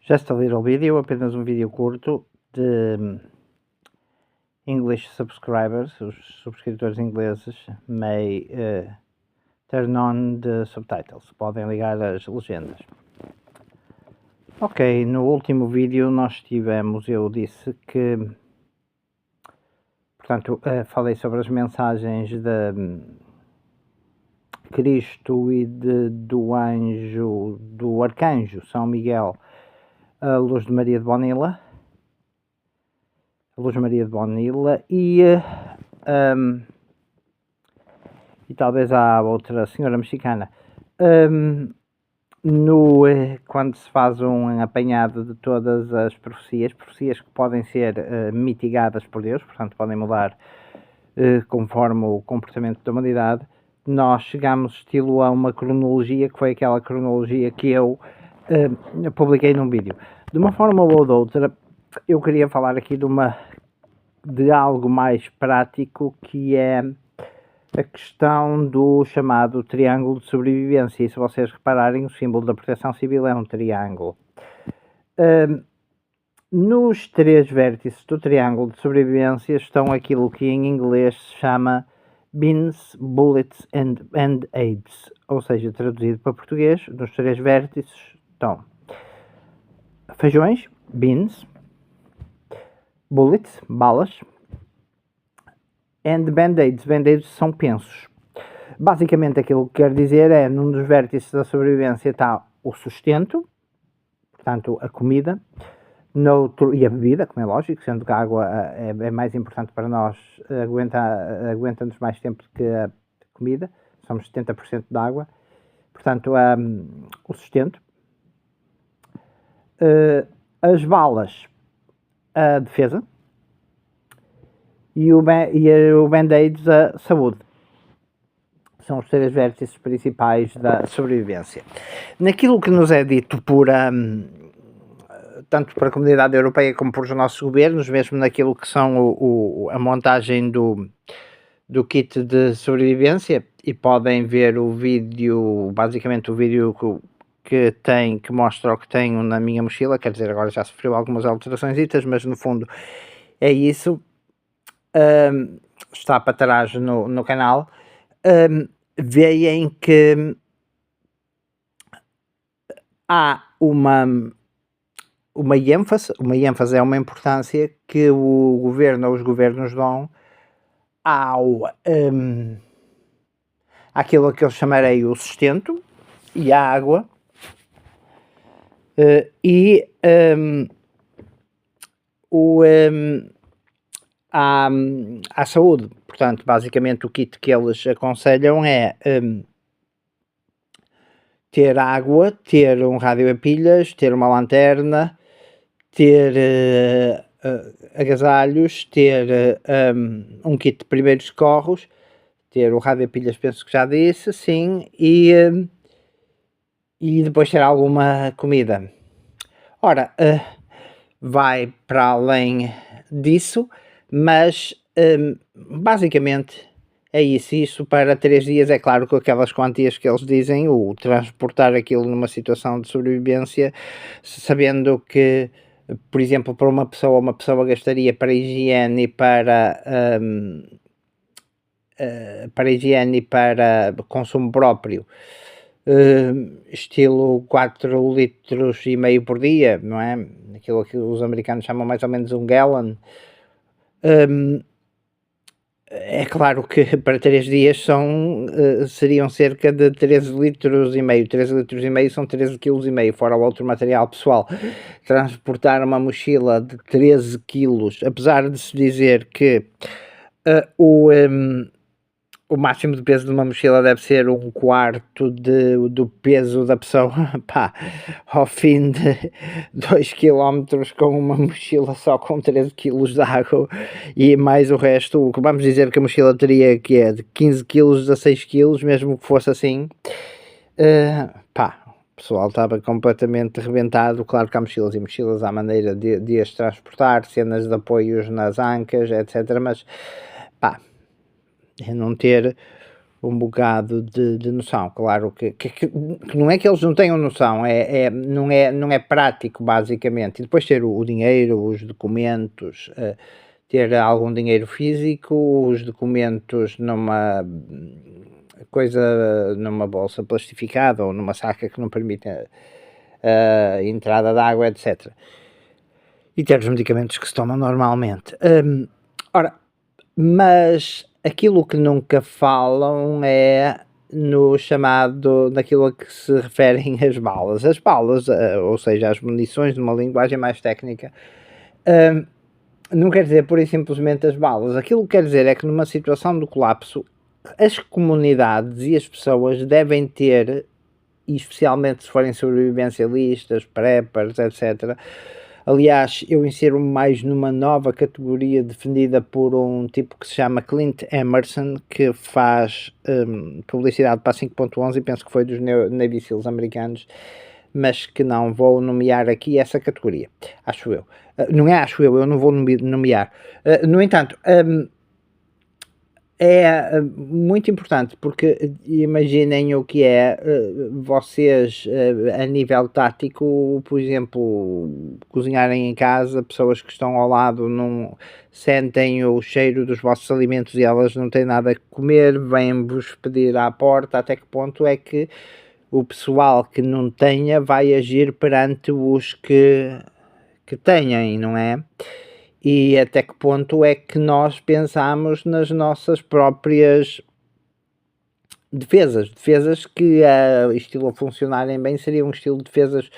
Just a little video, apenas um vídeo curto de English subscribers, os subscritores ingleses may turn on the subtitles, podem ligar as legendas. Ok, no último vídeo eu disse que, portanto, falei sobre as mensagens de Cristo e do arcanjo São Miguel, a Luz de Maria de Bonilla, e talvez a outra senhora mexicana. Quando se faz um apanhado de todas as profecias que podem ser mitigadas por Deus, portanto podem mudar conforme o comportamento da humanidade, nós chegamos estilo a uma cronologia que foi aquela cronologia que eu publiquei num vídeo. De uma forma ou de outra, eu queria falar aqui de algo mais prático, que é a questão do chamado triângulo de sobrevivência. E se vocês repararem, o símbolo da proteção civil é um triângulo. Nos três vértices do triângulo de sobrevivência estão aquilo que em inglês se chama beans, bullets and band-aids, ou seja, traduzido para português, nos três vértices estão feijões, beans, bullets, balas, and band-aids, band-aids são pensos. Basicamente aquilo que quer dizer é, num dos vértices da sobrevivência está o sustento, portanto a comida, e a bebida, como é lógico, sendo que a água é mais importante para nós, aguenta-nos mais tempo do que a comida, somos 70% de água, portanto o sustento, as balas, a defesa, e o band-aids, a saúde. São os três vértices principais da sobrevivência. Naquilo que nos é dito tanto para a comunidade europeia como por os nossos governos, mesmo naquilo que são a montagem do kit de sobrevivência, e podem ver o vídeo, basicamente o vídeo que mostra o que tenho na minha mochila, quer dizer, agora já sofreu algumas alterações, mas no fundo é isso. Está para trás no canal. Veem que há uma ênfase é uma importância que o governo ou os governos dão àquilo que eu chamarei o sustento e a água, à saúde. Portanto, basicamente o kit que eles aconselham é ter água, ter um rádio a pilhas, ter uma lanterna, ter agasalhos, ter um kit de primeiros socorros, ter o rádio a pilhas, penso que já disse, sim, e depois ter alguma comida. Ora, vai para além disso, mas basicamente é isso. Isso para 3 dias, é claro, com aquelas quantias que eles dizem, o transportar aquilo numa situação de sobrevivência, sabendo que, por exemplo, para uma pessoa gastaria para higiene e para consumo próprio, estilo 4,5 litros por dia, não é? Aquilo que os americanos chamam mais ou menos um gallon. É claro que para 3 dias seriam cerca de 13 litros e meio. 13 litros e meio são 13 quilos e meio, fora o outro material pessoal. Transportar uma mochila de 13 quilos, apesar de se dizer que o máximo de peso de uma mochila deve ser 1/4 do peso da pessoa, pá, ao fim de 2 km com uma mochila só com 13 kg de água e mais o resto, vamos dizer que a mochila teria que é de 15 kg a 16 kg, mesmo que fosse assim, o pessoal estava completamente rebentado. Claro que há mochilas e mochilas à maneira de as transportar, cenas de apoios nas ancas, etc, mas pá, é não ter um bocado de noção. Claro que não é que eles não tenham noção, não é prático, basicamente. E depois ter o dinheiro, os documentos, ter algum dinheiro físico, os documentos numa coisa, numa bolsa plastificada ou numa saca que não permite a entrada de água, etc. E ter os medicamentos que se tomam normalmente. Ora, mas aquilo que nunca falam é no chamado, naquilo a que se referem as balas. As balas, ou seja, as munições, numa linguagem mais técnica, não quer dizer pura e simplesmente as balas. Aquilo que quer dizer é que numa situação de colapso, as comunidades e as pessoas devem ter, e especialmente se forem sobrevivencialistas, preppers, etc. Aliás, eu insiro-me mais numa nova categoria defendida por um tipo que se chama Clint Emerson, que faz publicidade para a 5.11 e penso que foi dos Navy SEALs americanos, mas que não vou nomear aqui essa categoria, acho eu. Não é acho eu não vou nomear. No entanto, é muito importante, porque imaginem o que é vocês, a nível tático, por exemplo, cozinharem em casa, pessoas que estão ao lado não sentem o cheiro dos vossos alimentos e elas não têm nada a comer, vêm-vos pedir à porta. Até que ponto é que o pessoal que não tenha vai agir perante os que têm, não é? E até que ponto é que nós pensamos nas nossas próprias defesas que, estilo a funcionarem bem, seria um estilo de defesas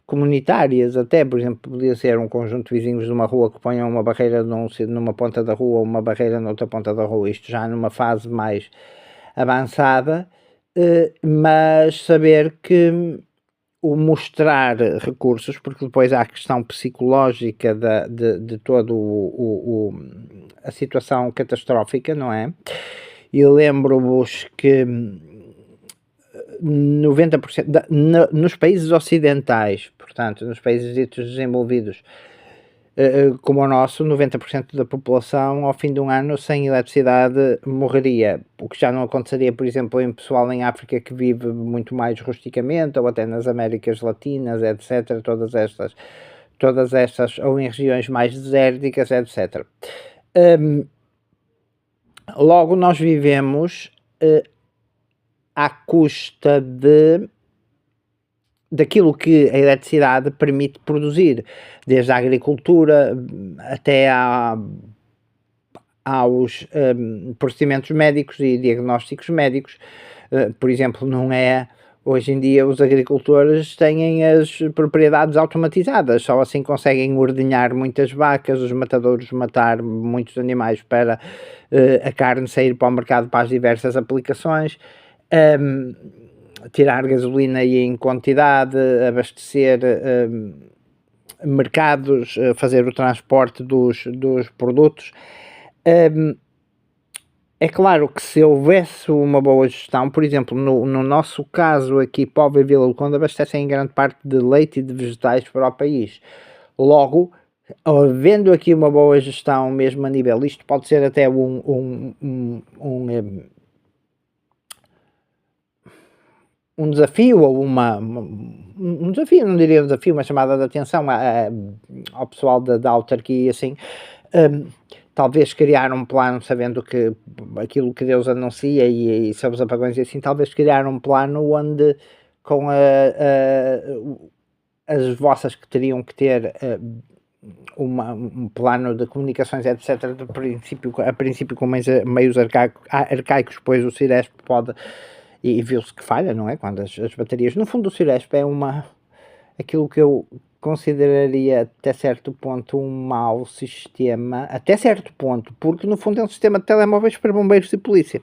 comunitárias até, por exemplo, podia ser um conjunto de vizinhos de uma rua que ponham uma barreira numa ponta da rua ou uma barreira noutra ponta da rua, isto já numa fase mais avançada, mas saber que o mostrar recursos, porque depois há a questão psicológica de toda a situação catastrófica, não é? E lembro-vos que 90% nos países ocidentais, portanto, nos países ditos desenvolvidos, como o nosso, 90% da população ao fim de um ano sem eletricidade morreria, o que já não aconteceria, por exemplo, em pessoal em África que vive muito mais rusticamente, ou até nas Américas Latinas, etc., todas estas ou em regiões mais desérticas, etc. Logo, nós vivemos à custa daquilo que a eletricidade permite produzir, desde a agricultura até aos procedimentos médicos e diagnósticos médicos. Por exemplo, não é... Hoje em dia os agricultores têm as propriedades automatizadas, só assim conseguem ordenhar muitas vacas, os matadouros matar muitos animais para a carne sair para o mercado para as diversas aplicações, tirar gasolina e em quantidade, abastecer mercados, fazer o transporte dos produtos. É claro que se houvesse uma boa gestão, por exemplo, no nosso caso aqui, Póvoa e Vila do Conde abastecem em grande parte de leite e de vegetais para o país. Logo, havendo aqui uma boa gestão mesmo a nível, isto pode ser até um desafio ou um desafio, não diria um desafio, uma chamada de atenção ao pessoal da autarquia, assim, talvez criar um plano, sabendo que aquilo que Deus anuncia e sobre os apagões e assim, talvez criar um plano onde com as vossas que teriam que ter um plano de comunicações, etc., a princípio com meios arcaicos, pois o Ciresp pode, e viu-se que falha, não é? Quando as baterias, no fundo o Ciresp é aquilo que eu consideraria até certo ponto um mau sistema, até certo ponto, porque no fundo é um sistema de telemóveis para bombeiros e polícia.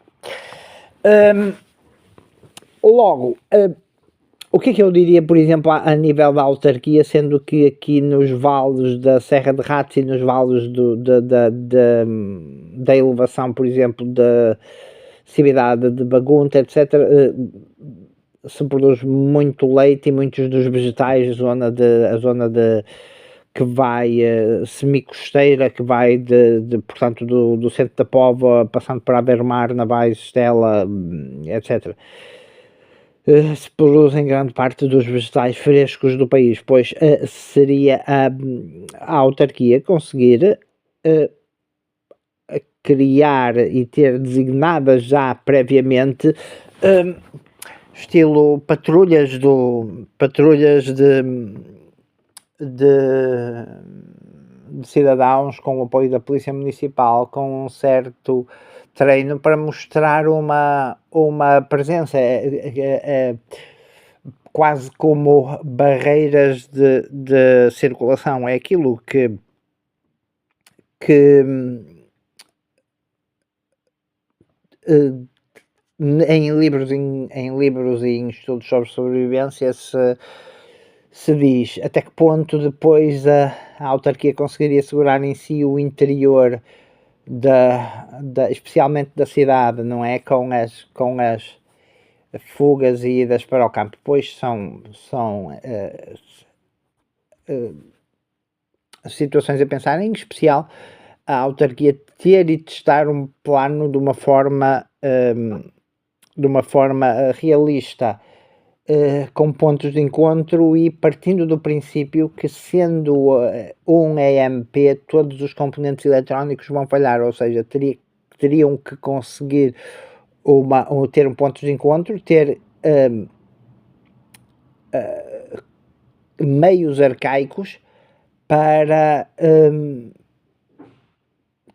Logo, o que é que eu diria, por exemplo, a nível da autarquia, sendo que aqui nos vales da Serra de Ratos e nos vales da elevação, por exemplo, da cidade de Bagunta, etc., se produz muito leite e muitos dos vegetais, a zona de que vai semicosteira, que vai portanto, do centro da Póvoa, passando para a Beira-Mar, Navais, Estela, etc. Se produzem grande parte dos vegetais frescos do país, pois seria a autarquia conseguir criar e ter designadas já previamente estilo patrulhas de cidadãos com o apoio da Polícia Municipal, com um certo treino para mostrar uma presença, quase como barreiras de circulação, é aquilo que em livros e em estudos sobre sobrevivência se diz até que ponto depois a autarquia conseguiria segurar em si o interior especialmente da cidade, não é? Com as fugas e idas para o campo, pois são situações a pensar, em especial a autarquia ter e testar um plano de uma forma realista, com pontos de encontro e partindo do princípio que, sendo um EMP, todos os componentes eletrónicos vão falhar, ou seja, teriam que conseguir ter um ponto de encontro, ter meios arcaicos para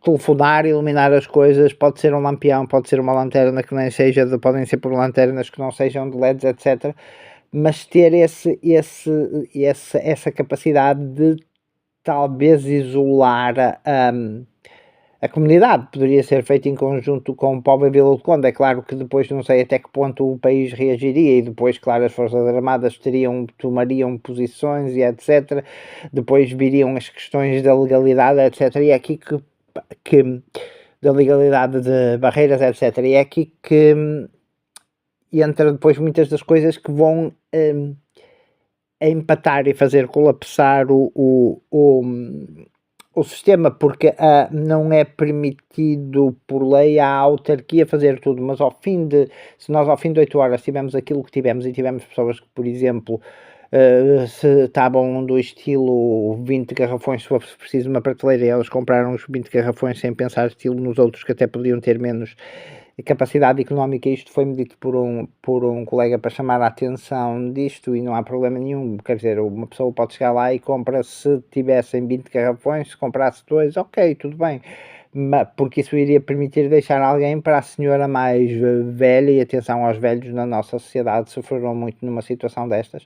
telefonar, iluminar as coisas, pode ser um lampião, pode ser uma lanterna que nem seja, podem ser por lanternas que não sejam de LEDs, etc. Mas ter essa capacidade de talvez isolar a comunidade. Poderia ser feito em conjunto com o Póvoa e Vila do Conde. É claro que depois não sei até que ponto o país reagiria e depois, claro, as Forças Armadas tomariam posições e etc. Depois viriam as questões da legalidade, etc. E é aqui que da legalidade de barreiras, etc. E é aqui que entra depois muitas das coisas que vão empatar e fazer colapsar o sistema, porque não é permitido por lei à autarquia fazer tudo, mas se nós ao fim de 8 horas tivemos aquilo que tivemos e tivemos pessoas que, por exemplo, se estavam do estilo 20 garrafões, se fosse preciso uma prateleira, e elas compraram os 20 garrafões sem pensar estilo nos outros que até podiam ter menos capacidade económica. Isto foi-me dito por um colega para chamar a atenção disto e não há problema nenhum, quer dizer, uma pessoa pode chegar lá e compra, se tivessem 20 garrafões, se comprasse 2, ok, tudo bem, porque isso iria permitir deixar alguém para a senhora mais velha, e atenção aos velhos na nossa sociedade, sofreram muito numa situação destas.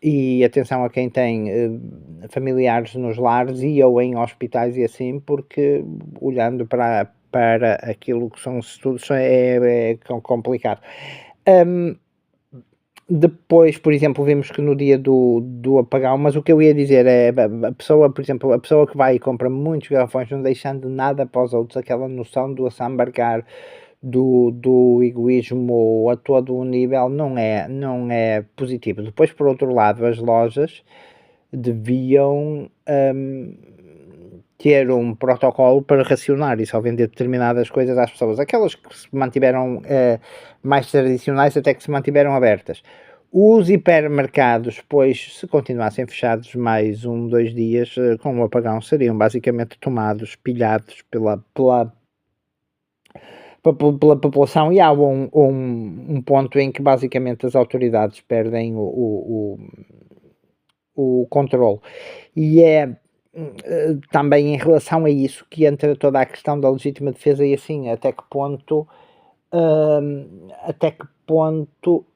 E atenção a quem tem familiares nos lares e ou em hospitais e assim, porque olhando para aquilo que são os estudos é complicado. Depois, por exemplo, vimos que no dia do apagão, mas o que eu ia dizer é, a pessoa, por exemplo, a pessoa que vai e compra muitos garrafões, não deixando nada para os outros, aquela noção do assambarcar, do egoísmo a todo o nível, não é positivo. Depois, por outro lado, as lojas deviam ter um protocolo para racionar e só vender determinadas coisas às pessoas. Aquelas que se mantiveram mais tradicionais até que se mantiveram abertas. Os hipermercados, pois, se continuassem fechados mais 2 dias, com o apagão, seriam basicamente tomados, pilhados pela população, e há um ponto em que basicamente as autoridades perdem o controle. E é também em relação a isso que entra toda a questão da legítima defesa e assim, até que ponto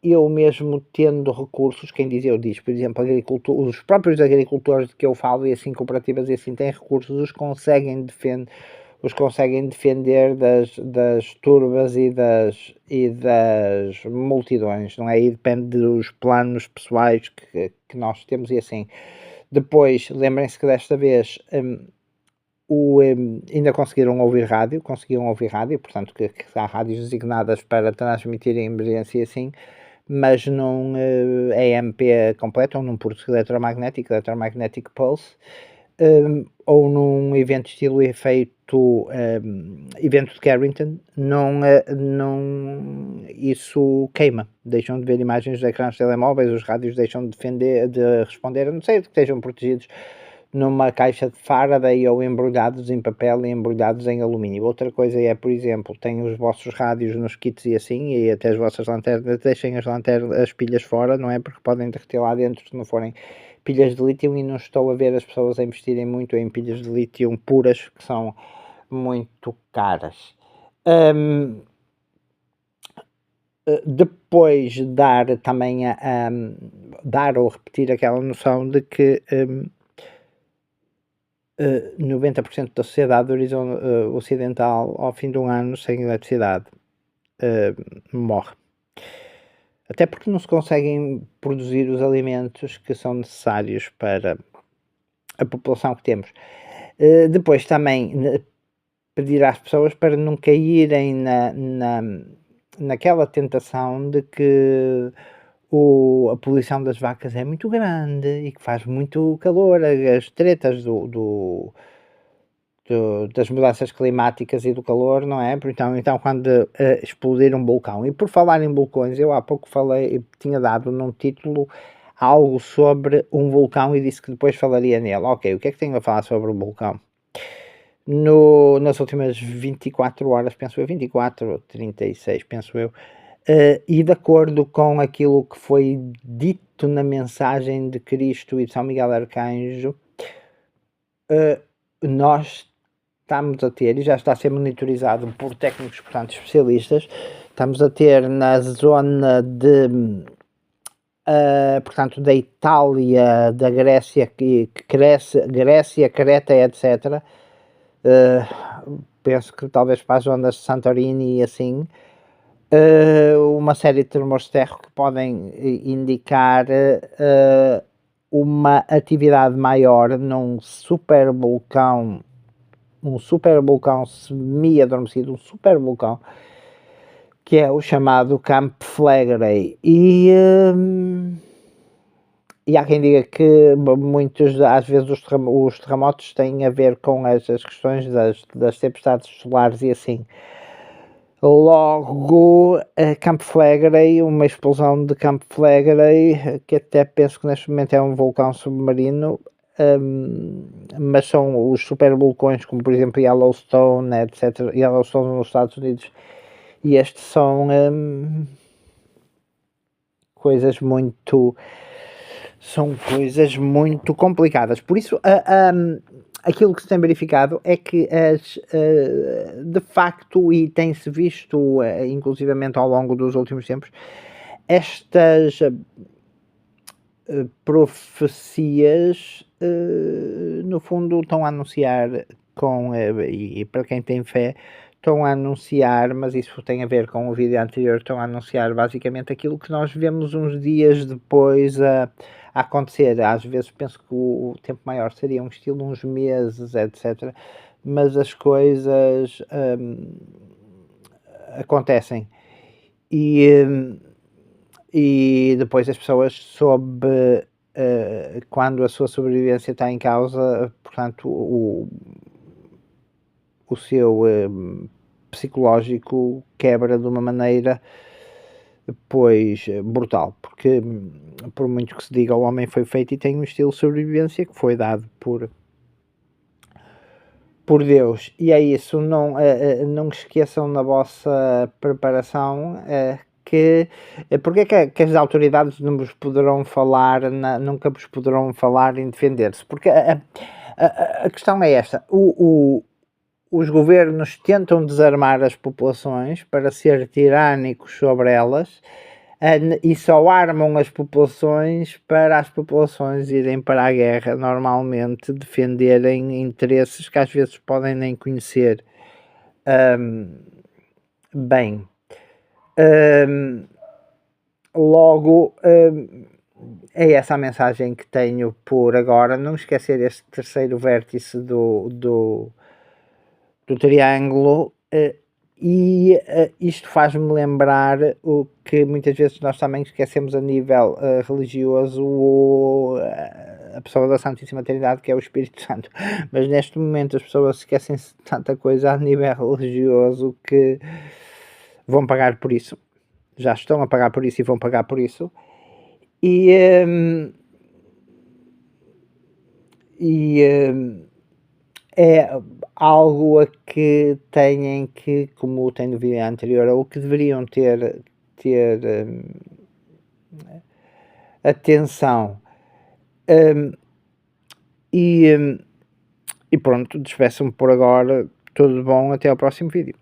eu mesmo tendo recursos, quem diz eu diz, por exemplo, os próprios agricultores de que eu falo e assim, cooperativas e assim, têm recursos, os conseguem defender das turbas e das multidões, não é? E depende dos planos pessoais que nós temos e assim. Depois, lembrem-se que desta vez ainda conseguiram ouvir rádio, portanto que há rádios designadas para transmitir em emergência e assim, mas num EMP completo, ou num pulso eletromagnético, Electromagnetic Pulse, ou num evento estilo efeito evento de Carrington, isso queima, deixam de ver imagens dos ecrãs de telemóveis, os rádios deixam de responder, a não ser que estejam protegidos numa caixa de Faraday ou embrulhados em papel e embrulhados em alumínio. Outra coisa é, por exemplo, têm os vossos rádios nos kits e assim, e até as vossas lanternas, deixem as pilhas fora, não é? Porque podem derreter lá dentro se não forem pilhas de lítio, e não estou a ver as pessoas a investirem muito em pilhas de lítio puras, que são muito caras. Depois dar também dar ou repetir aquela noção de que 90% da sociedade ocidental, ao fim de um ano sem eletricidade, morre. Até porque não se conseguem produzir os alimentos que são necessários para a população que temos. Depois também pedir às pessoas para não caírem naquela tentação de que a poluição das vacas é muito grande e que faz muito calor, as tretas das mudanças climáticas e do calor, não é? Então quando explodir um vulcão, e por falar em vulcões, eu há pouco tinha dado num título algo sobre um vulcão e disse que depois falaria nele. Ok, o que é que tenho a falar sobre o vulcão? Nas últimas 24 horas, penso eu, 24 ou 36, penso eu, e de acordo com aquilo que foi dito na mensagem de Cristo e de São Miguel Arcanjo, nós estamos a ter, e já está a ser monitorizado por técnicos, portanto, especialistas, estamos a ter na zona de, portanto, da Itália, da Grécia, que cresce, Grécia, Creta, etc., penso que talvez para as ondas de Santorini e assim, uma série de tremores de terra que podem indicar uma atividade maior num supervulcão, um supervulcão semi-adormecido, um supervulcão, que é o chamado Camp Flegrei. E há quem diga que às vezes os terremotos têm a ver com as questões das tempestades solares e assim. Logo, Camp Flegrei, uma explosão de Camp Flegrei, que até penso que neste momento é um vulcão submarino, mas são os supervulcões, como por exemplo Yellowstone, etc. Yellowstone nos Estados Unidos, e estes são coisas muito complicadas. Por isso, aquilo que se tem verificado é que de facto, e tem-se visto inclusivamente ao longo dos últimos tempos, estas profecias no fundo estão a anunciar e para quem tem fé, estão a anunciar, mas isso tem a ver com o vídeo anterior, estão a anunciar basicamente aquilo que nós vemos uns dias depois a acontecer. Às vezes penso que o tempo maior seria um estilo uns meses, etc. Mas as coisas acontecem. E depois as pessoas, quando a sua sobrevivência está em causa, portanto, o seu psicológico quebra de uma maneira, pois, brutal, porque por muito que se diga, o homem foi feito e tem um estilo de sobrevivência que foi dado por Deus. E é isso, não esqueçam na vossa preparação porque é que as autoridades não vos poderão falar, nunca vos poderão falar em defender-se, porque a questão é esta: os governos tentam desarmar as populações para ser tirânicos sobre elas, e só armam as populações para as populações irem para a guerra, normalmente defenderem interesses que às vezes podem nem conhecer bem. Logo, é essa a mensagem que tenho por agora. Não esquecer este terceiro vértice do triângulo, E isto faz-me lembrar o que muitas vezes nós também esquecemos a nível religioso, a pessoa da Santíssima Trindade, que é o Espírito Santo. Mas neste momento as pessoas esquecem-se de tanta coisa a nível religioso que vão pagar por isso. Já estão a pagar por isso e vão pagar por isso. É algo a que têm que, como tem no vídeo anterior, ou que deveriam ter atenção. E pronto, despeço-me por agora. Tudo bom, até ao próximo vídeo.